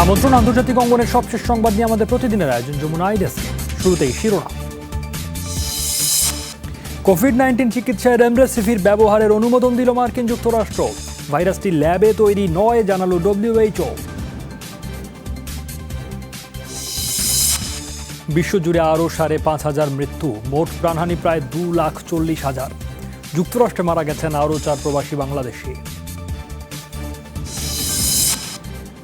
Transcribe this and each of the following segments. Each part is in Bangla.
আমন্ত্রণ আন্তর্জাতিক অঙ্গনের সবশেষ সংবাদ নিয়ে আমাদের প্রতিদিনের আয়োজন যমুনা ডেস্ক। শুরুতেই শিরোনাম। কোভিড-19 চিকিৎসায় রেমডেসিভির ব্যবহারের অনুমোদন দিল মার্কিন যুক্তরাষ্ট্র। ভাইরাসটি ল্যাবে তৈরি নয় জানালো WHO। বিশ্বজুড়ে আরও 5,500 মৃত্যু, মোট প্রাণহানি প্রায় 2,40,000। যুক্তরাষ্ট্রে মারা গেছেন আরও 4 প্রবাসী বাংলাদেশি।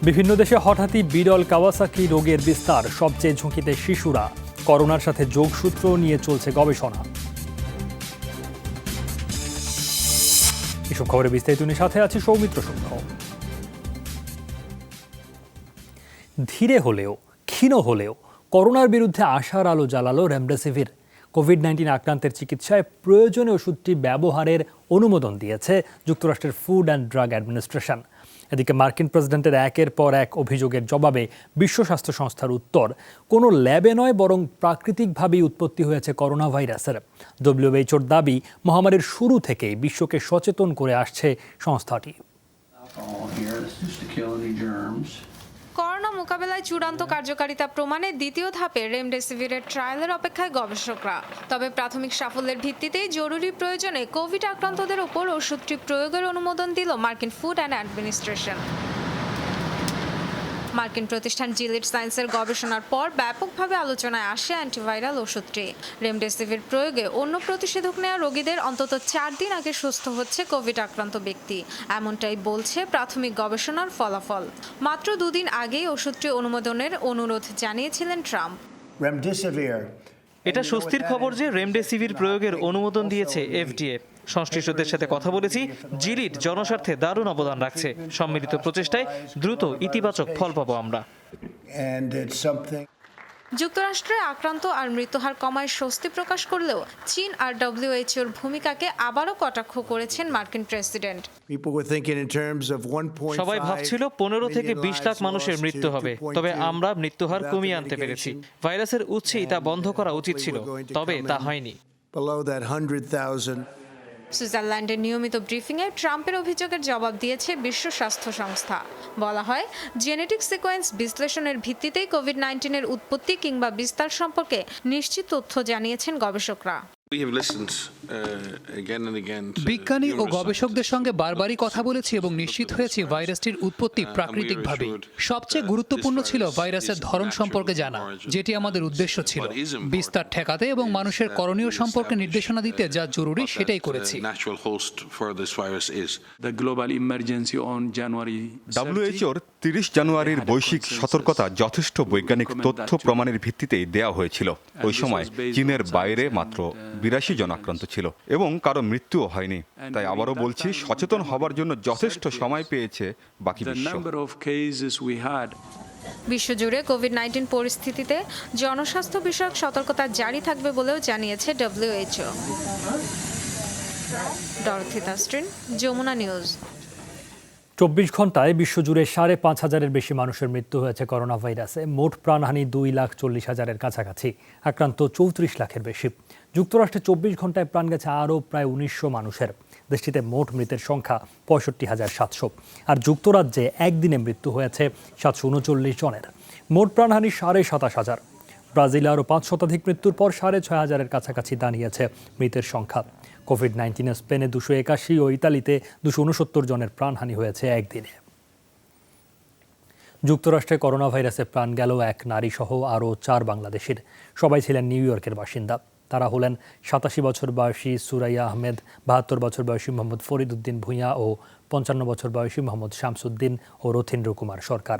বিভিন্ন দেশে হঠাৎই বিরল কাওয়াসাকি রোগের বিস্তার, সবচেয়ে ঝুঁকিতে শিশুরা। করোনার সাথে যোগসূত্র নিয়ে চলছে গবেষণা। এসব খবরে বিস্তারিত নিয়ে সাথে আছি সৌমিত্র সূক্ষ্ম। ধীরে হলেও ক্ষীণ হলেও করোনার বিরুদ্ধে আশার আলো জ্বালালো রেমডেসিভির। কোভিড-19 আক্রান্তের চিকিৎসায় প্রয়োজনীয় ওষুধটি ব্যবহারের অনুমোদন দিয়েছে যুক্তরাষ্ট্রের ফুড অ্যান্ড ড্রাগ অ্যাডমিনিস্ট্রেশন। এদিকে মার্কিন প্রেসিডেন্টের একের পর এক অভিযোগের জবাবে বিশ্ব স্বাস্থ্য সংস্থার উত্তর, কোনো ল্যাবে নয় বরং প্রাকৃতিকভাবেই উৎপত্তি হয়েছে করোনা ভাইরাসের। WHOর দাবি, মহামারীর শুরু থেকেই বিশ্বকে সচেতন করে আসছে সংস্থাটি। করোনা মোকাবেলায় চূড়ান্ত কার্যকারিতা প্রমাণে দ্বিতীয় ধাপে রেমডেসিভিরের ট্রায়ালের অপেক্ষায় গবেষকরা। তবে প্রাথমিক সাফল্যের ভিত্তিতেই জরুরি প্রয়োজনে কোভিড আক্রান্তদের ওপর ওষুধটি প্রয়োগের অনুমোদন দিল মার্কিন ফুড অ্যান্ড অ্যাডমিনিস্ট্রেশন। মার্কিন প্রতিষ্ঠান জিলিড সায়েন্সের গবেষণার পর ব্যাপকভাবে আলোচনায় আসে অ্যান্টিভাইরাল ওষুধটি। রেমডেসিভির প্রয়োগে অন্য প্রতিষেধক নেওয়া রোগীদের অন্তত 4 দিন আগে সুস্থ হচ্ছে কোভিড আক্রান্ত ব্যক্তি, এমনটাই বলছে প্রাথমিক গবেষণার ফলাফল। মাত্র 2 দিন আগেই ওষুধটি অনুমোদনের অনুরোধ জানিয়েছিলেন ট্রাম্প। এটা স্বস্তির খবর যে রেমডেসিভির প্রয়োগের অনুমোদন দিয়েছে FDA। সংশ্লিষ্টদের সাথে কথা বলেছি, জিলিড জনস্বার্থে দারুণ অবদান রাখছে। সম্মিলিত প্রচেষ্টায় দ্রুত ইতিবাচক ফল পাবো আমরা। যুক্তরাষ্ট্রে আক্রান্ত আর মৃত্যুহার কমায় স্বস্তি প্রকাশ করলেও চীন আর WHOর ভূমিকাকে আবারও কটাক্ষ করেছেন মার্কিন প্রেসিডেন্ট। সবাই ভাবছিল 15 থেকে 20 লাখ মানুষের মৃত্যু হবে, তবে আমরা মৃত্যুহার কমিয়ে আনতে পেরেছি। ভাইরাসের উৎসেই তা বন্ধ করা উচিত ছিল, তবে তা হয়নি। সুইজারল্যান্ডের নিয়মিত ব্রিফিংয়ে ট্রাম্পের অভিযোগের জবাব দিয়েছে বিশ্ব স্বাস্থ্য সংস্থা। বলা হয়, জেনেটিক সিকোয়েন্স বিশ্লেষণের ভিত্তিতেই কোভিড-19 এর উৎপত্তি কিংবা বিস্তার সম্পর্কে নিশ্চিত তথ্য জানিয়েছেন গবেষকরা। বিজ্ঞানী ও গবেষকদের সঙ্গে বারবারই কথা বলেছি এবং নিশ্চিত হয়েছি ভাইরাসটির উৎপত্তি প্রাকৃতিকভাবে। সবচেয়ে গুরুত্বপূর্ণ ছিল ভাইরাসের ধরন সম্পর্কে জানা, যেটি আমাদের উদ্দেশ্য ছিল। বিস্তার ঠেকাতে এবং মানুষের করণীয় সম্পর্কে নির্দেশনা দিতে যা জরুরি সেটাই করেছি। WHOর 30 জানুয়ারির বৈশ্বিক সতর্কতা যথেষ্ট বৈজ্ঞানিক তথ্য প্রমাণের ভিত্তিতেই দেয়া হয়েছিল। ওই সময় চীনের বাইরে মাত্র 82 জন আক্রান্ত ছিল এবং কারো মৃত্যুও হয়নি। তাই আবারও বলছি, সচেতন হবার জন্য যথেষ্ট সময় পেয়েছে বাকি বিশ্ব। বিশ্বজুড়ে কোভিড-19 পরিস্থিতিতে জনস্বাস্থ্য বিষয়ক সতর্কতা জারি থাকবে বলেও জানিয়েছে WHO। ডরথি তাস্ট্রিন, যমুনা নিউজ। 24 ঘন্টায় বিশ্বজুড়ে 5,500-এর বেশি মানুষের মৃত্যু হয়েছে করোনা ভাইরাসে। মোট প্রাণহানি 2,40,000-এর কাছাকাছি, আক্রান্ত 34 লাখের বেশি। যুক্তরাষ্ট্রে 24 ঘন্টায় প্রাণ গেছে আরও প্রায় 1900 মানুষের। দেশটিতে মোট মৃতের সংখ্যা 65,700। আর যুক্তরাজ্যে একদিনে মৃত্যু হয়েছে 739 জনের। মোট প্রাণহানি 27,500। ব্রাজিলে আরও 5 শতাধিক মৃত্যুর পর 6,500-এর কাছাকাছি দাঁড়িয়েছে মৃতের সংখ্যা। কোভিড-19 স্পেনে 281 ও ইতালিতে 269 জনের প্রাণহানি হয়েছে একদিনে। যুক্তরাষ্ট্রে করোনা ভাইরাসে প্রাণ গেল এক নারী সহ আরও 4 বাংলাদেশির। সবাই ছিলেন নিউ ইয়র্কের বাসিন্দা। তারা হলেন 87 বছর বয়সী সুরাইয়া আহমেদ, 72 বছর বয়সী মোহাম্মদ ফরিদ উদ্দিন ভূঁইয়া ও 55 বছর বয়সী মোহাম্মদ শামসুদ্দিন ও রথীন্দ্র কুমার সরকার।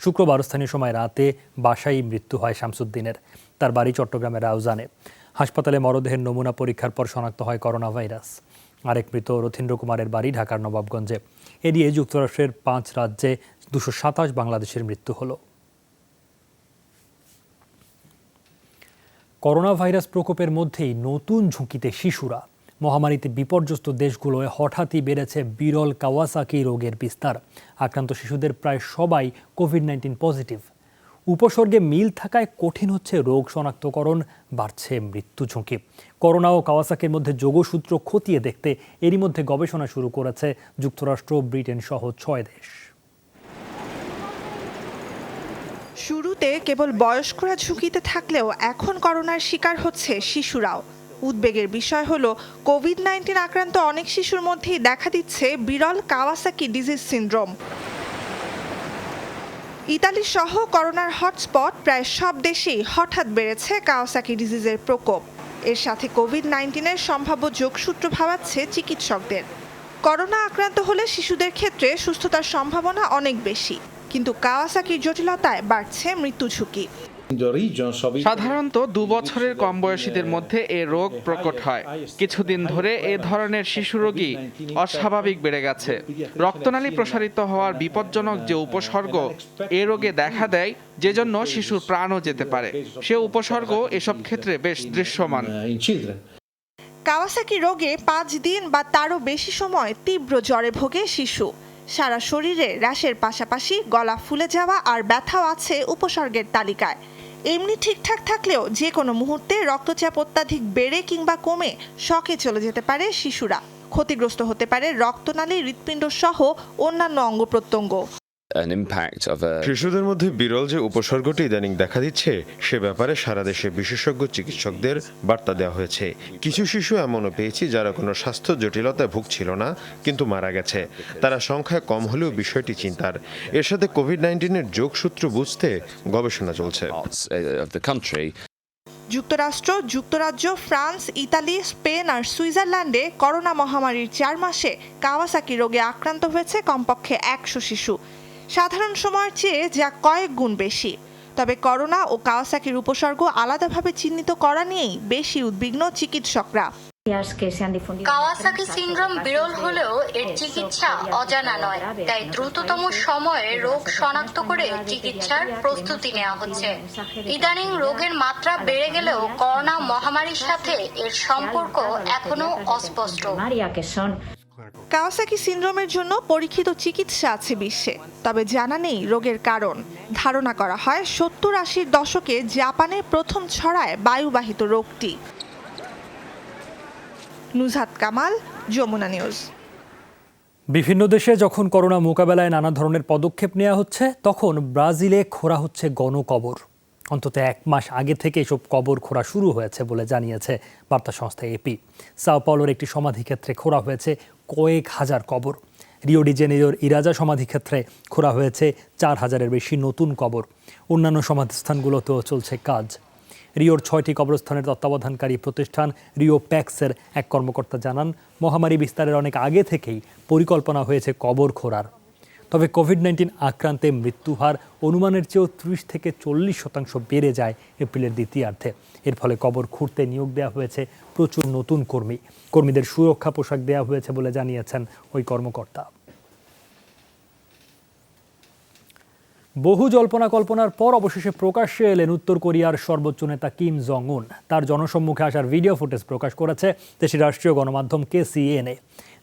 শুক্রবার স্থানীয় সময় রাতে বাসায় মৃত্যু হয় শামসুদ্দিনের। তার বাড়ি চট্টগ্রামের রাউজানে। হাসপাতালে মরদেহের নমুনা পরীক্ষার পর শনাক্ত হয় করোনা ভাইরাস। আরেক মৃত রথীন্দ্র কুমারের বাড়ি ঢাকার নবাবগঞ্জে। এদিকে যুক্তরাষ্ট্রের 5 রাজ্যে 227 বাংলাদেশের মৃত্যু হলো। করোনা ভাইরাস প্রকোপের মধ্যেই নতুন ঝুঁকিতে শিশুরা। মহামারীতে বিপর্যস্ত দেশগুলোয় হঠাৎই বেড়েছে বিরল কাওয়াসাকি রোগের বিস্তার। আক্রান্ত শিশুদের প্রায় সবাই কোভিড-19 পজিটিভ। উপসর্গে মিল থাকায় কঠিন হচ্ছে রোগ শনাক্তকরণ, বাড়ছে মৃত্যু ঝুঁকি। করোনা ও কাওয়াসাকির মধ্যে যোগসূত্র খতিয়ে দেখতে এরই মধ্যে গবেষণা শুরু করেছে যুক্তরাষ্ট্র, ব্রিটেন সহ 6 দেশ। শুরুতে কেবল বয়স্করা ঝুঁকিতে থাকলেও এখন করোনার শিকার হচ্ছে শিশুরাও। উদ্বেগের বিষয় হলো কোভিড-19 আক্রান্ত অনেক শিশুর মধ্যেই দেখা দিচ্ছে বিরল কাওয়াসাকি ডিজিজ সিনড্রোম। ইতালি সহ করোনার হটস্পট প্রায় সব দেশেই হঠাৎ বেড়েছে কাওয়াসাকি ডিজিজের প্রকোপ। এর সাথে কোভিড-19 সম্ভাব্য যোগসূত্র ভাবাচ্ছে চিকিৎসকদের। করোনা আক্রান্ত হলে শিশুদের ক্ষেত্রে সুস্থতার সম্ভাবনা অনেক বেশি, কিন্তু কাওয়াসাকির জটিলতায় বাড়ছে মৃত্যু ঝুঁকি। সাধারণত 2 বছরের কম বয়সীদের মধ্যে এ রোগ প্রকট হয়। কিছুদিন ধরে এ ধরনের শিশু রোগী অস্বাভাবিক বেড়ে গেছে। রক্তনালী প্রসারিত হওয়ার বিপজ্জনক যে উপসর্গ এ রোগে দেখা দেয়, যে জন্য শিশুর প্রাণও যেতে পারে, সে উপসর্গ এসব ক্ষেত্রে বেশ দৃশ্যমান। কাওয়াসাকি রোগে 5 দিন বা তারও বেশি সময় তীব্র জ্বরে ভোগে শিশু। সারা শরীরে র্যাশের পাশাপাশি গলা ফুলে যাওয়া আর ব্যথাও আছে উপসর্গের তালিকায়। এমনি ঠিকঠাক থাকলেও যে কোনো মুহূর্তে রক্তচাপ অত্যাধিক বেড়ে কিংবা কমে শকে চলে যেতে পারে শিশুরা। ক্ষতিগ্রস্ত হতে পারে রক্তনালী, হৃৎপিণ্ড সহ অন্যান্য অঙ্গ প্রত্যঙ্গ। শিশুদের মধ্যে বিরল যে উপসর্গটি ইদানিং দেখা দিচ্ছে, সে ব্যাপারে সারা দেশে বিশেষজ্ঞ চিকিৎসকদের বার্তা দেওয়া হয়েছে। কিছু শিশু এমনও পেয়েছি যারা কোনো স্বাস্থ্য জটিলতায় ভুগছিল না, কিন্তু মারা গেছে। তারা সংখ্যায় কম হলেও বিষয়টি চিন্তার। এর সাথে কোভিড-19 যোগসূত্র বুঝতে গবেষণা চলছে। যুক্তরাষ্ট্র, যুক্তরাজ্য, ফ্রান্স, ইতালি, স্পেন আর সুইজারল্যান্ডে করোনা মহামারীর 4 মাসে কাওয়াসাকি রোগে আক্রান্ত হয়েছে কমপক্ষে 100 শিশু। সাধারণ সময়ের চেয়ে যা কয়েক গুণ বেশি। তবে করোনা ও কাওয়াসাকির উপসর্গ আলাদাভাবে চিহ্নিত করা নিয়েই বেশি উদ্বিগ্ন চিকিৎসকরা। কাওয়াসাকি সিনড্রোম বিরল হলেও এর চিকিৎসা অজানা নয়, তাই দ্রুততম সময়ে রোগ শনাক্ত করে চিকিৎসার প্রস্তুতি নেওয়া হচ্ছে। ইদানিং রোগের মাত্রা বেড়ে গেলেও করোনা মহামারীর সাথে এর সম্পর্ক এখনো অস্পষ্ট। কাওয়াসাকি সিনড্রোমের জন্য পরীক্ষিত চিকিৎসা আছে বিশ্বে, তবে জানা নেই রোগের কারণ। ধারণা করা হয় 70-80 দশকে জাপানে প্রথম ছড়ায় বায়ুবাহিত রোগটি। নুজহাত কামাল, যমুনা নিউজ। বিভিন্ন দেশে যখন করোনা মোকাবেলায় নানা ধরনের পদক্ষেপ নেওয়া হচ্ছে, তখন ব্রাজিলে খোঁড়া হচ্ছে গণকবর। অন্তত 1 মাস আগে থেকে এসব কবর খোঁড়া শুরু হয়েছে বলে জানিয়েছে বার্তা সংস্থা এপি। সাও পাওলোর একটি সমাধিক্ষেত্রে খোঁড়া হয়েছে কয়েক হাজার কবর। রিও ডি জেনেরিওর ইরাজা সমাধিক্ষেত্রে খোঁড়া হয়েছে 4000-এর বেশি নতুন কবর। অন্যান্য সমাধিস্থানগুলোতেও চলছে কাজ। রিওর 6টি কবরস্থানের তত্ত্বাবধানকারী প্রতিষ্ঠান রিও প্যাক্সের এক কর্মকর্তা জানান, মহামারী বিস্তারের অনেক আগে থেকেই পরিকল্পনা হয়েছে কবর খোঁড়ার। তবে কোভিড-19 আক্রান্তে মৃত্যুহার অনুমানের চেয়েও 30-40% বেড়ে যায় এপ্রিলের দ্বিতীয়ার্ধে। এর ফলে কবর খুঁড়তে নিয়োগ দেওয়া হয়েছে প্রচুর নতুন কর্মীদের সুরক্ষা পোশাক দেওয়া হয়েছে বলে জানিয়েছেন ওই কর্মকর্তা। বহু জল্পনা কল্পনার পর অবশেষে প্রকাশ্যে এলেন উত্তর কোরিয়ার সর্বোচ্চ নেতা কিম জং উন। তার জনসম্মুখে আসার ভিডিও ফুটেজ প্রকাশ করেছে দেশটির রাষ্ট্রীয় গণমাধ্যম KCNA।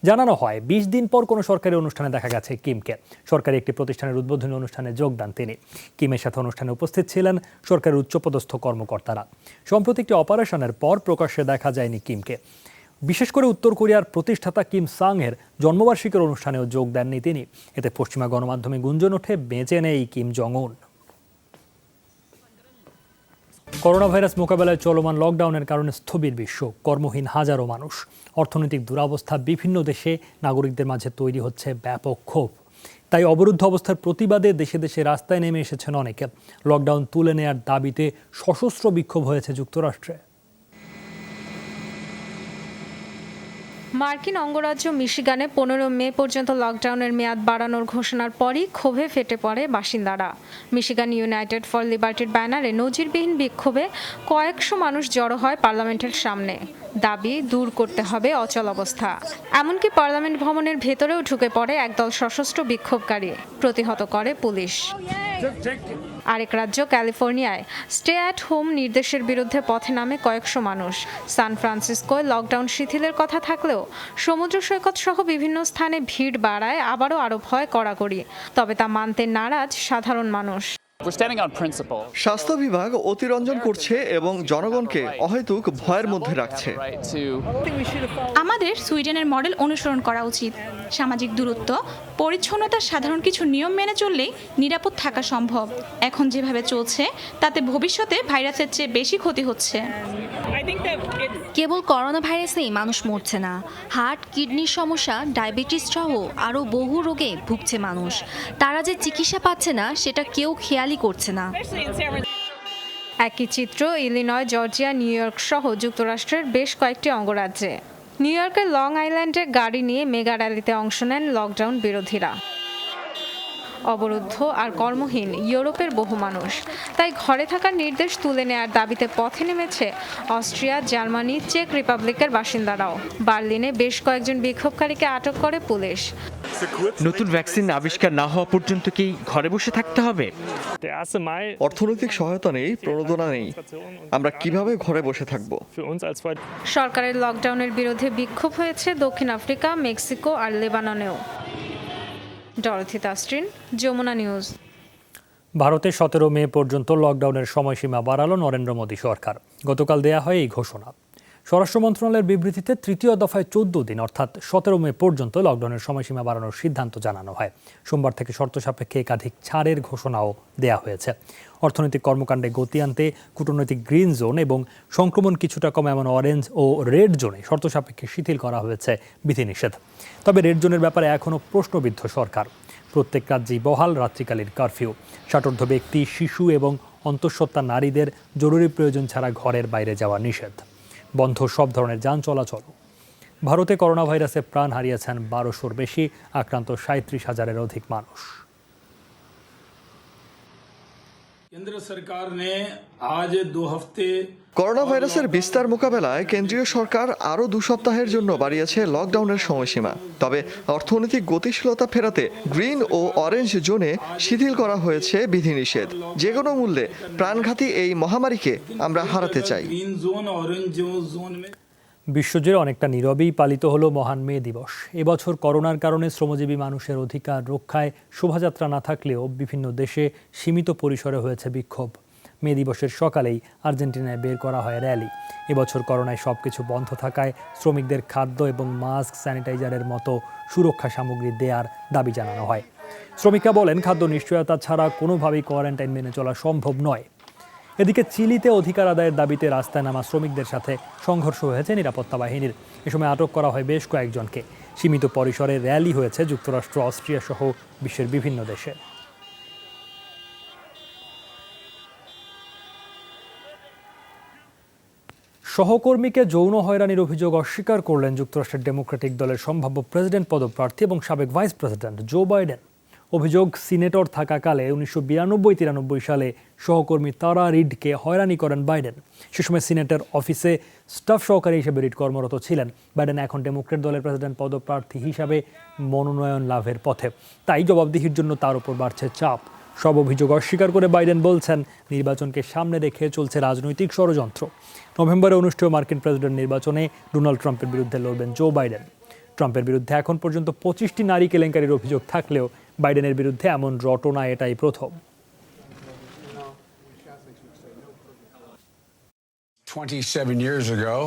জানানো হয় 20 দিন পর কোনো সরকারি অনুষ্ঠানে দেখা গেছে কিমকে। সরকারি একটি প্রতিষ্ঠানের উদ্বোধনী অনুষ্ঠানে যোগ দেন তিনি। কিমের সাথে অনুষ্ঠানে উপস্থিত ছিলেন সরকারের উচ্চপদস্থ কর্মকর্তারা। সম্প্রতি একটি অপারেশনের পর প্রকাশ্যে দেখা যায়নি কিমকে। বিশেষ করে উত্তর কোরিয়ার প্রতিষ্ঠাতা কিম সাং-এর জন্মবার্ষিকীর অনুষ্ঠানেও যোগ দেননি তিনি। এতে পশ্চিমা গণমাধ্যমে গুঞ্জন ওঠে, বেঁচে নেই কিম জং উন। করোনা ভাইরাস মোকাবেলায় চলমান লকডাউনের কারণে স্থবির বিশ্ব, কর্মহীন হাজারো মানুষ। অর্থনৈতিক দুরবস্থা বিভিন্ন দেশে নাগরিকদের মাঝে তৈরি হচ্ছে ব্যাপক ক্ষোভ। তাই অবরুদ্ধ অবস্থার প্রতিবাদে দেশে দেশে রাস্তায় নেমে এসেছেন অনেকে। লকডাউন তুলে নেয়ার দাবিতে সশস্ত্র বিক্ষোভ হয়েছে যুক্তরাষ্ট্রে। মার্কিন অঙ্গরাজ্য মিশিগানে 15 মে পর্যন্ত লকডাউনের মেয়াদ বাড়ানোর ঘোষণার পরই ক্ষোভে ফেটে পড়ে বাসিন্দারা। মিশিগান ইউনাইটেড ফর লিবার্টির ব্যানারে নজিরবিহীন বিক্ষোভে কয়েকশো মানুষ জড়ো হয় পার্লামেন্টের সামনে। দাবি দূর করতে হবে অচলাবস্থা। এমনকি পার্লামেন্ট ভবনের ভেতরেও ঢুকে পড়ে একদল সশস্ত্র বিক্ষোভকারী, প্রতিহত করে পুলিশ। আরেক রাজ্য ক্যালিফোর্নিয়ায় স্টে অ্যাট হোম নির্দেশের বিরুদ্ধে পথে নামে কয়েকশো মানুষ। সান ফ্রান্সিসকোয় লকডাউন শিথিলের কথা থাকলেও সমুদ্র সৈকত সহ বিভিন্ন স্থানে ভিড় বাড়ায় আবারও আরোপ হয় কড়াকড়ি। তবে তা মানতে নারাজ সাধারণ মানুষ। স্বাস্থ্য বিভাগ অতিরঞ্জন করছে এবং জনগণকে অহেতুক ভয়ের মধ্যে রাখছে। আমাদের সুইডেনের মডেল অনুসরণ করা উচিত। সামাজিক দূরত্ব, পরিচ্ছন্নতার সাধারণ কিছু নিয়ম মেনে চললেই নিরাপদ থাকা সম্ভব। এখন যেভাবে চলছে তাতে ভবিষ্যতে ভাইরাসের চেয়ে বেশি ক্ষতি হচ্ছে। কেবল করোনা ভাইরাসেই মানুষ মরছে না, হার্ট, কিডনির সমস্যা, ডায়াবেটিস সহ আরও বহু রোগে ভুগছে মানুষ। তারা যে চিকিৎসা পাচ্ছে না সেটা কেউ খেয়ালই করছে না। একই চিত্র ইলিনয়, জর্জিয়া, নিউ ইয়র্ক সহ যুক্তরাষ্ট্রের বেশ কয়েকটি অঙ্গরাজ্যে। নিউ ইয়র্কের লং আইল্যান্ডে গাড়ি নিয়ে মেগা র্যালিতে অংশ নেন লকডাউন বিরোধীরা। অবরুদ্ধ আর কর্মহীন ইউরোপের বহু মানুষ, তাই ঘরে থাকার নির্দেশ তুলে নেয়ার দাবিতে পথে নেমেছে অস্ট্রিয়া, জার্মানি, চেক রিপাবলিকের বাসিন্দারাও। বার্লিনে বেশ কয়েকজন বিক্ষোভকারীকে আটক করে পুলিশ। নতুন ভ্যাকসিন আবিষ্কার না হওয়া পর্যন্ত কি ঘরে বসে থাকতে হবে? অর্থনৈতিক সহায়তা নেই, প্রণোদনা নেই, আমরা কিভাবে ঘরে বসে থাকব? সরকারের লকডাউনের বিরুদ্ধে বিক্ষোভ হয়েছে দক্ষিণ আফ্রিকা, মেক্সিকো আর লেবাননেও। ডরথি তাসরিন, যমুনা নিউজ। ভারতে 17 মে পর্যন্ত লকডাউনের সময়সীমা বাড়ালো নরেন্দ্র মোদী সরকার। গতকাল দেয়া হয় এই ঘোষণা। স্বরাষ্ট্র মন্ত্রণালয়ের বিবৃতিতে তৃতীয় দফায় 14 দিন অর্থাৎ 17 মে পর্যন্ত লকডাউনের সময়সীমা বাড়ানোর সিদ্ধান্ত জানানো হয়। সোমবার থেকে শর্ত সাপেক্ষে একাধিক ছাড়ের ঘোষণাও দেয়া হয়েছে। অর্থনৈতিক কর্মকাণ্ডে গতি আনতে কূটনৈতিক গ্রিন জোন এবং সংক্রমণ কিছুটা কম এমন অরেঞ্জ ও রেড জোনে শর্ত সাপেক্ষে শিথিল করা হয়েছে বিধিনিষেধ। তবে রেড জোনের ব্যাপারে এখনও প্রশ্নবিদ্ধ সরকার। প্রত্যেক রাজ্যেই বহাল রাত্রিকালীন কারফিউ। ষাটোর্ধ্ব ব্যক্তি, শিশু এবং অন্তঃসত্ত্বা নারীদের জরুরি প্রয়োজন ছাড়া ঘরের বাইরে যাওয়া নিষেধ। বন্ধ সব ধরনের যান চলাচল। ভারতে করোনা ভাইরাসে প্রাণ হারিয়েছেন 1200-র বেশি, আক্রান্ত 37,000-এর অধিক মানুষ। কেন্দ্র সরকার নে আজ 2 হফতে করোনা ভাইরাসের বিস্তার মোকাবেলায় কেন্দ্রীয় সরকার আরও 2 সপ্তাহের জন্য বাড়িয়েছে লকডাউনের সময়সীমা। তবে অর্থনৈতিক গতিশীলতা ফেরাতে গ্রিন ও অরেঞ্জ জোনে শিথিল করা হয়েছে বিধিনিষেধ। যে কোনো মূল্যে প্রাণঘাতী এই মহামারীকে আমরা হারাতে চাই। গ্রিন জোন অরেঞ্জ জোন মে বিশ্বজুড়ে অনেকটা নীরবেই পালিত হলো মহান মে দিবস। এবছর করোনার কারণে শ্রমজীবী মানুষের অধিকার রক্ষায় শোভাযাত্রা না থাকলেও বিভিন্ন দেশে সীমিত পরিসরে হয়েছে বিক্ষোভ। মে দিবসের সকালেই আর্জেন্টিনায় বের করা হয় র্যালি। এবছর করোনায় সবকিছু বন্ধ থাকায় শ্রমিকদের খাদ্য এবং মাস্ক, স্যানিটাইজারের মতো সুরক্ষা সামগ্রী দেওয়ার দাবি জানানো হয়। শ্রমিকরা বলেন, খাদ্য নিশ্চয়তা ছাড়া কোনোভাবেই কোয়ারেন্টাইন মেনে চলা সম্ভব নয়। এদিকে চিলিতে অধিকার আদায়ের দাবিতে রাস্তায় নামা শ্রমিকদের সাথে সংঘর্ষ হয়েছে নিরাপত্তা বাহিনীর। এ সময় আটক করা হয় বেশ কয়েকজনকে। সীমিত পরিসরে র্যালি হয়েছে যুক্তরাষ্ট্র, অস্ট্রিয়া সহ বিশ্বের বিভিন্ন দেশে। সহকর্মীকে যৌন হয়রানির অভিযোগ অস্বীকার করলেন যুক্তরাষ্ট্রের ডেমোক্রেটিক দলের সম্ভাব্য প্রেসিডেন্ট পদপ্রার্থী এবং সাবেক ভাইস প্রেসিডেন্ট জো বাইডেন। অভিযোগ, সিনেটর থাকাকালে 1992-93 সালে সহকর্মী তারা রিডকে হয়রানি করেন বাইডেন। সে সময় সিনেটের অফিসে স্টাফ সহকারী হিসেবে রিড কর্মরত ছিলেন। বাইডেন এখন ডেমোক্রেট দলের প্রেসিডেন্ট পদপ্রার্থী হিসাবে মনোনয়ন লাভের পথে। তাই জবাবদিহির জন্য তার উপর বাড়ছে চাপ। সব অভিযোগ অস্বীকার করে বাইডেন বলছেন, নির্বাচনকে সামনে রেখে চলছে রাজনৈতিক ষড়যন্ত্র। নভেম্বরে অনুষ্ঠেয় মার্কিন প্রেসিডেন্ট নির্বাচনে ডোনাল্ড ট্রাম্পের বিরুদ্ধে লড়বেন জো বাইডেন। ট্রাম্পের বিরুদ্ধে এখন পর্যন্ত 25টি নারী কেলেঙ্কারির অভিযোগ থাকলেও বাইডেনের বিরুদ্ধে এমন রটনা এটাই প্রথম। 27 years ago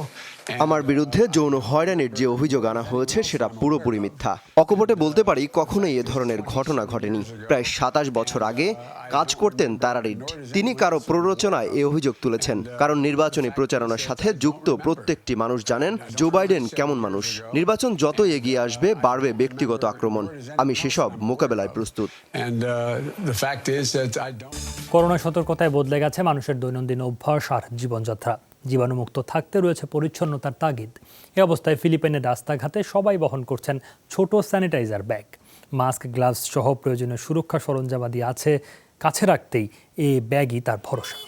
আমার বিরুদ্ধে যৌন হয়রানির যে অভিযোগ আনা হয়েছে সেটা পুরোপুরি মিথ্যা। অকপটে বলতে পারি, কখনোই এ ধরনের ঘটনা ঘটেনি। প্রায় 27 বছর আগে কাজ করতেন তারা রিড। তিনি কারো প্ররোচনায় এ অভিযোগ তুলেছেন। কারণ নির্বাচনী প্রচারণার সাথে যুক্ত প্রত্যেকটি মানুষ জানেন জো বাইডেন কেমন মানুষ। নির্বাচন যত এগিয়ে আসবে বাড়বে ব্যক্তিগত আক্রমণ। আমি সেসব মোকাবেলায় প্রস্তুত। করোনা সতর্কতায় বদলে গেছে মানুষের দৈনন্দিন অভ্যাস আর জীবনযাত্রা। জীবাণুমুক্ত থাকতে রয়েছে পরিচ্ছন্নতার তাগিদ। এ অবস্থায় ফিলিপাইনের রাস্তাঘাটে সবাই বহন করছেন ছোট স্যানিটাইজার ব্যাগ। মাস্ক, গ্লাভস সহ প্রয়োজনীয় সুরক্ষা সরঞ্জামাদি আছে কাছে রাখতেই এই ব্যাগই তার ভরসা।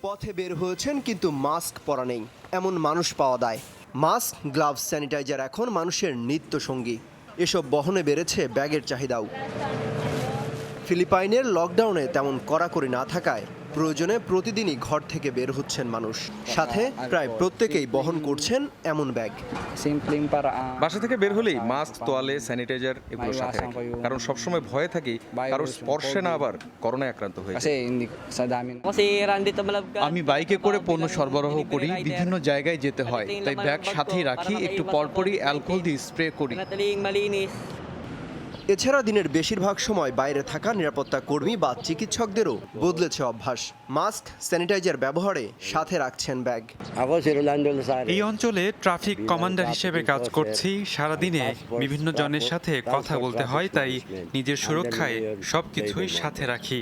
পথে বের হয়েছেন কিন্তু মাস্ক পরা নেই, এমন মানুষ পাওয়া যায়। মাস্ক, গ্লাভস, স্যানিটাইজার এখন মানুষের নিত্য সঙ্গী। এসব বহনে বেড়েছে ব্যাগের চাহিদাও। ফিলিপাইনের লকডাউনে তেমন কড়াকড়ি না থাকায় প্রয়োজনে প্রতিদিনই ঘর থেকে বের হচ্ছেন মানুষ, সাথে প্রায় প্রত্যেকেই বহন করছেন এমন ব্যাগ। বাসা থেকে বের হলেই মাস্ক, তোয়ালে, স্যানিটাইজার এগুলো সাথে রাখি, কারণ সবসময় ভয়ে থাকি কারোর স্পর্শে না আবার করোনায় আক্রান্ত হয়ে যায়। আমি বাইকে করে পণ্য সরবরাহ করি, বিভিন্ন জায়গায় যেতে হয়, তাই ব্যাগ সাথেই রাখি, একটু পরপরই অ্যালকোহল দিয়ে স্প্রে করি। এছাড়া দিনের বেশিরভাগ সময় বাইরে থাকা নিরাপত্তা কর্মী বা চিকিৎসকদেরও বদলেছে অভ্যাস। মাস্ক, স্যানিটাইজার ব্যবহারে সাথে রাখছেন ব্যাগ। এই অঞ্চলে ট্রাফিক কমান্ডার হিসেবে কাজ করছি। সারাদিনে বিভিন্ন জনের সাথে কথা বলতে হয়, তাই নিজের সুরক্ষায় সবকিছুই সাথে রাখি।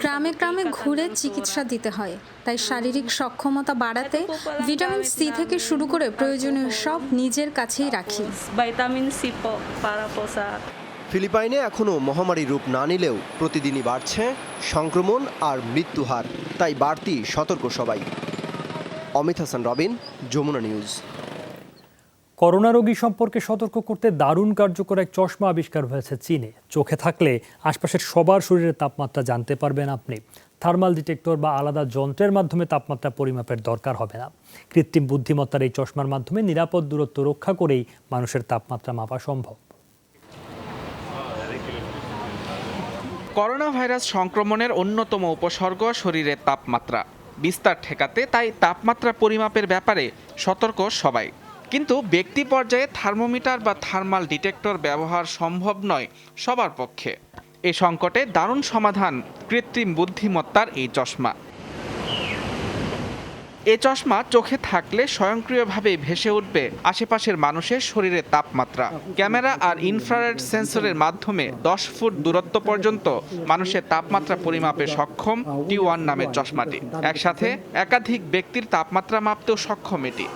গ্রামে গ্রামে ঘুরে চিকিৎসা দিতে হয়, তাই শারীরিক সক্ষমতা বাড়াতে ভিটামিন সি থেকে শুরু করে প্রয়োজনীয় সব নিজের কাছেই রাখি। ফিলিপাইনে এখনও মহামারী রূপ না নিলেও প্রতিদিনই বাড়ছে সংক্রমণ আর মৃত্যু হার, তাই বাড়তি সতর্ক সবাই। অমিত হাসান রবিন, যমুনা নিউজ। করোনা রোগী সম্পর্কে সতর্ক করতে দারুণ কার্যকর এক চশমা আবিষ্কার হয়েছে চীনে। চোখে থাকলে আশপাশের সবার শরীরের তাপমাত্রা জানতে পারবেন আপনি। থার্মাল ডিটেক্টর বা আলাদা যন্ত্রের মাধ্যমে তাপমাত্রা পরিমাপের দরকার হবে না। কৃত্রিম বুদ্ধিমত্তার এই চশমার মাধ্যমে নিরাপদ দূরত্ব রক্ষা করেই মানুষের তাপমাত্রা মাপা সম্ভব। করোনা ভাইরাস সংক্রমণের অন্যতম উপসর্গ শরীরের তাপমাত্রা বিস্তার ঠেকাতে, তাই তাপমাত্রা পরিমাপের ব্যাপারে সতর্ক সবাই। কিন্তু ব্যক্তি পর্যায়ে থার্মোমিটার বা থার্মাল ডিটেক্টর ব্যবহার সম্ভব নয় সবার পক্ষে। এ সংকটে দারুণ সমাধান কৃত্রিম বুদ্ধিমত্তার এই চশমা। এ চশমা চোখে থাকলে স্বয়ংক্রিয়ভাবে ভেসে উঠবে আশেপাশের মানুষের শরীরের তাপমাত্রা। ক্যামেরা আর ইনফ্রারেড সেন্সরের মাধ্যমে 10 ফুট দূরত্ব পর্যন্ত মানুষের তাপমাত্রা পরিমাপে সক্ষম T1 নামের চশমাটি। একসাথে একাধিক ব্যক্তির তাপমাত্রা মাপতেও সক্ষম এটি।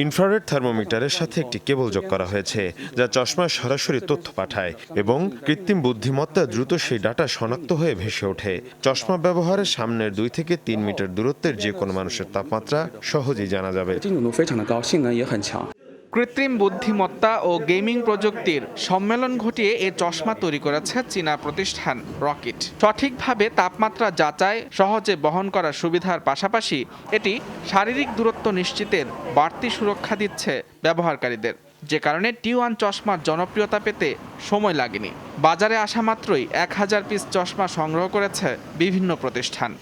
ইনফ্রারেড থার্মোমিটারের সাথে একটি কেবল যোগ করা হয়েছে, যা চশমায় সরাসরি তথ্য পাঠায় এবং কৃত্রিম বুদ্ধিমত্তা দ্রুত সেই ডাটা শনাক্ত হয়ে ভেসে ওঠে। চশমা ব্যবহারে সামনের 2 থেকে 3 মিটার দূরত্বের যে কোনো মানুষের তাপমাত্রা সহজেই জানা যাবে। কৃত্রিম বুদ্ধিমত্তা ও গেমিং প্রযুক্তির সম্মেলন ঘটিয়ে এ চশমা তৈরি করেছে চীনা প্রতিষ্ঠান রকিট। সঠিকভাবে তাপমাত্রা যাচাই, সহজে বহন করার সুবিধার পাশাপাশি এটি শারীরিক দূরত্ব নিশ্চিতের বাড়তি সুরক্ষা দিচ্ছে ব্যবহারকারীদের, যে কারণে T1 চশমার জনপ্রিয়তা পেতে সময় লাগেনি। বাজারে আসা মাত্রই 1000 পিস চশমা সংগ্রহ করেছে বিভিন্ন প্রতিষ্ঠান।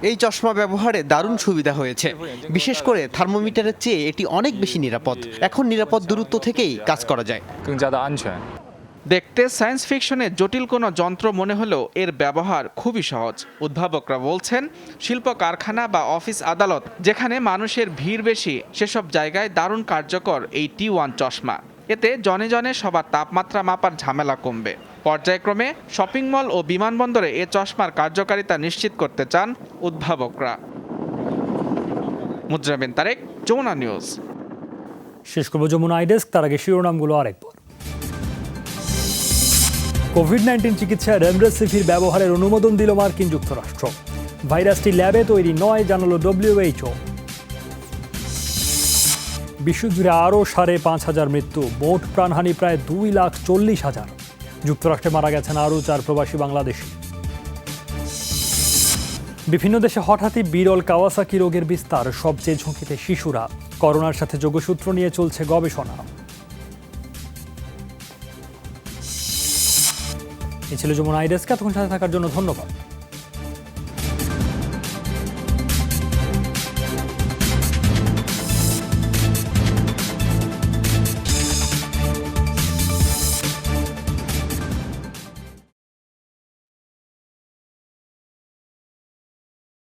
এই চশমা ব্যবহারে দারুণ সুবিধা হয়েছে, বিশেষ করে থার্মোমিটারের চেয়ে এটি অনেক বেশি নিরাপদ। এখন নিরাপদ দূরত্ব থেকেই কাজ করা যায়। দেখতে সায়েন্স ফিকশনে জটিল কোনো যন্ত্র মনে হলেও এর ব্যবহার খুবই সহজ। উদ্ভাবকরা বলছেন, শিল্প কারখানা বা অফিস আদালত যেখানে মানুষের ভিড় বেশি, সেসব জায়গায় দারুণ কার্যকর এই T1 চশমা। এতে জনে জনে সবার তাপমাত্রা মাপার ঝামেলা কমবে। পর্যায়ক্রমে শপিং মল ও বিমানবন্দরে এ চশমার কার্যকারিতা নিশ্চিত করতে চান উদ্ভাবকরা। মুজরাবিন তারেক, যমুনা নিউজ। শেষ করব যমুনা আইডেস্ক, তার আগে শিরোনামগুলো আরেকবার। কোভিড-19 চিকিৎসায় রেমডেসিভির ব্যবহারের অনুমোদন দিল মার্কিন যুক্তরাষ্ট্র। ভাইরাসটি ল্যাবে তৈরি নয়, জানালো WHO। বিশ্বজুড়ে আরও 5,500 মৃত্যু, মোট প্রাণহানি প্রায় 2,40,000। যুক্তরাষ্ট্রে মারা গেছেন আরও 4 প্রবাসী বাংলাদেশি। বিভিন্ন দেশে হঠাৎই বিরল কাওয়াসাকি রোগের বিস্তার, সবচেয়ে ঝুঁকিতে শিশুরা। করোনার সাথে যোগসূত্র নিয়ে চলছে গবেষণা। এই ছিল যমুনা আইডেস্ক। এতক্ষণ সাথে থাকার জন্য ধন্যবাদ।